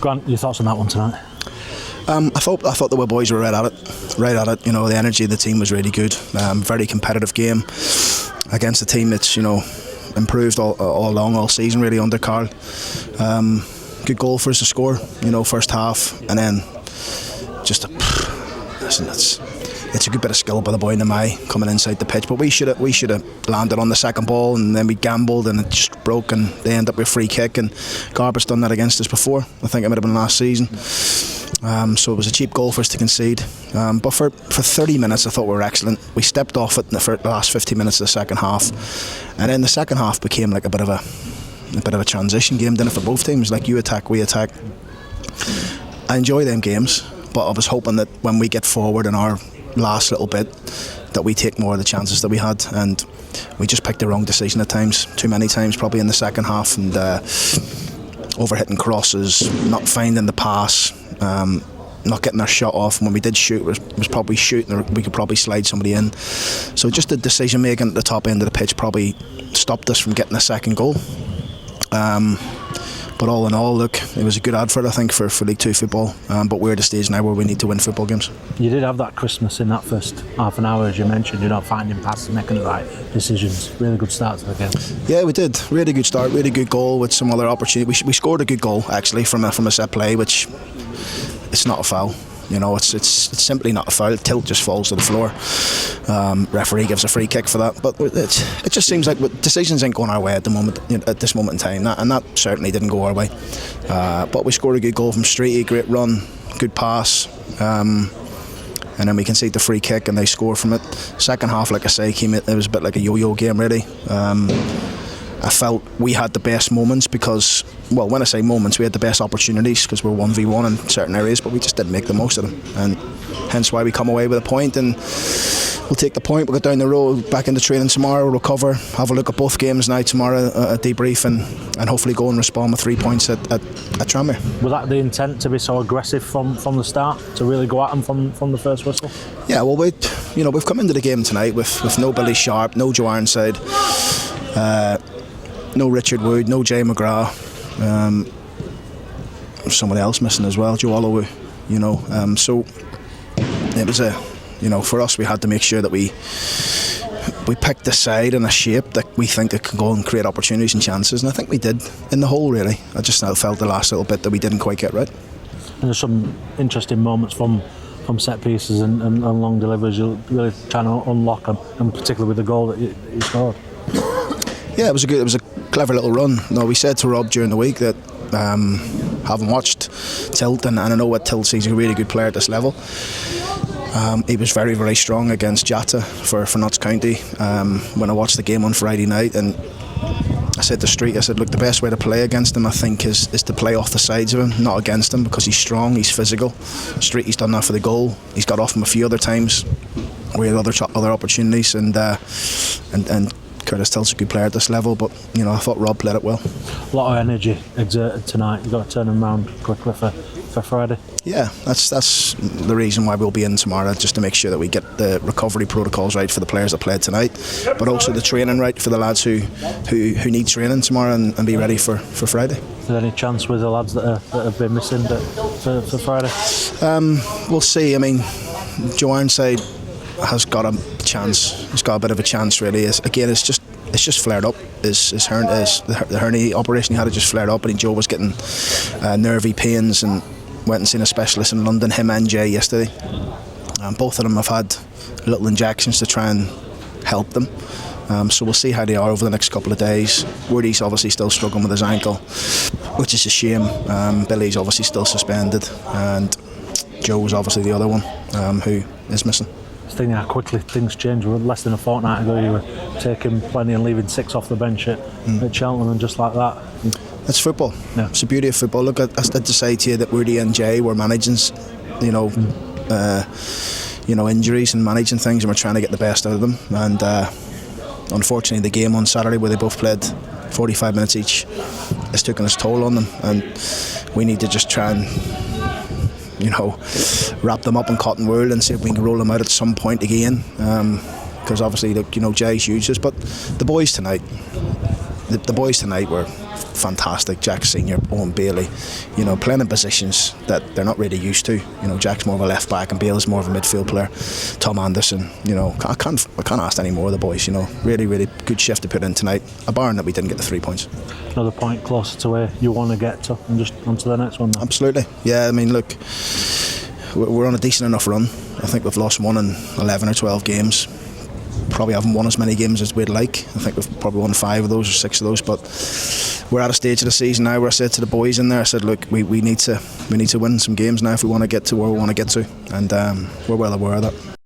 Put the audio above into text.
Grant, your thoughts on that one tonight? I thought the boys were right at it. You know, the energy of the team was really good. Very competitive game against a team that's improved all along all season really under Carl. Good goal for us to score. First half, and then it's a good bit of skill by the boy in the May coming inside the pitch. But we should have landed on the second ball, and then we gambled and it just broke, and they end up with a free kick. And Garber's done that against us before. I think it might have been last season. So it was a cheap goal for us to concede. But for 30 minutes, I thought we were excellent. We stepped off it in the last 50 minutes of the second half, and then the second half became like a bit of a transition game, didn't it, for both teams? Like, you attack, we attack. I enjoy them games, but I was hoping that when we get forward in our last little bit, that we take more of the chances that we had, and we just picked the wrong decision at times, too many times probably in the second half, and overhitting crosses, not finding the pass, not getting our shot off. And when we did shoot, it was probably shooting, or we could probably slide somebody in. So just the decision making at the top end of the pitch probably stopped us from getting a second goal. But all in all, look, it was a good advert, I think, for League 2 football. But we're at a stage now where we need to win football games. You did have that Christmas in that first half an hour, as you mentioned, finding passes, making the right decisions. Really good start to the game. Yeah, we did. Really good start, really good goal with some other opportunity. We scored a good goal, actually, from a set play, which it's not a foul. It's simply not a foul. Tilt just falls to the floor. Referee gives a free kick for that. But it just seems like decisions ain't going our way at the moment, at this moment in time. And that certainly didn't go our way. But we scored a good goal from Streety, great run, good pass. And then we concede the free kick and they score from it. Second half, like I say, it was a bit like a yo-yo game, really. I felt we had the best moments because, well, when I say moments, we had the best opportunities because we're 1v1 in certain areas, but we just didn't make the most of them, and hence why we come away with a point. And we'll take the point, we'll go down the road, back into training tomorrow, recover, have a look at both games now tomorrow, a debrief, and hopefully go and respond with 3 points at Tranmere. Was that the intent, to be so aggressive from the start, to really go at them from the first whistle? Yeah, well, we've come into the game tonight with no Billy Sharp, no Joe Ironside, no Richard Wood, no Jay McGrath, someone else missing as well, Joe Holloway. So it was for us, we had to make sure that we picked a side and a shape that we think that can go and create opportunities and chances, and I think we did in the whole, really. I just felt the last little bit that we didn't quite get right. And there's some interesting moments from set pieces and long deliveries you're really trying to unlock, and particularly with the goal that you scored. Yeah, it was a clever little run. No, we said to Rob during the week that having watched Tilt, and I know what Tilt sees, a really good player at this level. He was very, very strong against Jatta for Notts County when I watched the game on Friday night, and I said to Street, look, the best way to play against him, I think, is to play off the sides of him, not against him, because he's strong, he's physical. Street, he's done that for the goal. He's got off him a few other times. We had other opportunities, and Curtis Tilt's a good player at this level, but I thought Rob played it well. A lot of energy exerted tonight. You've got to turn him around quickly for Friday. Yeah, that's the reason why we'll be in tomorrow, just to make sure that we get the recovery protocols right for the players that played tonight, but also the training right for the lads who need training tomorrow and be ready for Friday. Is there any chance with the lads that have been missing for Friday? We'll see. I mean, Joe Ironside has got a chance. He's got a bit of a chance, really. It's just flared up. The hernia operation he had, it just flared up, and Joe was getting nervy pains and went and seen a specialist in London, him and Jay, yesterday. Both of them have had little injections to try and help them. So we'll see how they are over the next couple of days. Woody's obviously still struggling with his ankle, which is a shame. Billy's obviously still suspended, and Joe's obviously the other one who is missing. Just thinking how quickly things change. Less than a fortnight ago, you were taking plenty and leaving 6 off the bench at Cheltenham, and just like that. That's football. Yeah. It's the beauty of football. Look, I had to say to you that Woody and Jay were managing, injuries and managing things, and we're trying to get the best out of them. And unfortunately, the game on Saturday, where they both played 45 minutes each, has taken its toll on them, and we need to just try and wrap them up in cotton wool and see if we can roll them out at some point again, because obviously, Jay's huge, but the boys tonight, the boys tonight were fantastic. Jack Senior, Owen Bailey, playing in positions that they're not really used to. Jack's more of a left back and Bale's more of a midfield player. Tom Anderson, I can't ask any more of the boys. Really, really good shift to put in tonight. A barn that we didn't get the 3 points. Another point closer to where you want to get to, and just on to the next one now. Absolutely, yeah. I mean, look, we're on a decent enough run. I think we've lost 1 in 11 or 12 games. Probably haven't won as many games as we'd like. I think we've probably won 5 of those or 6 of those, but we're at a stage of the season now where I said to the boys in there, I said, look, we need to win some games now if we want to get to where we want to get to, and we're well aware of that.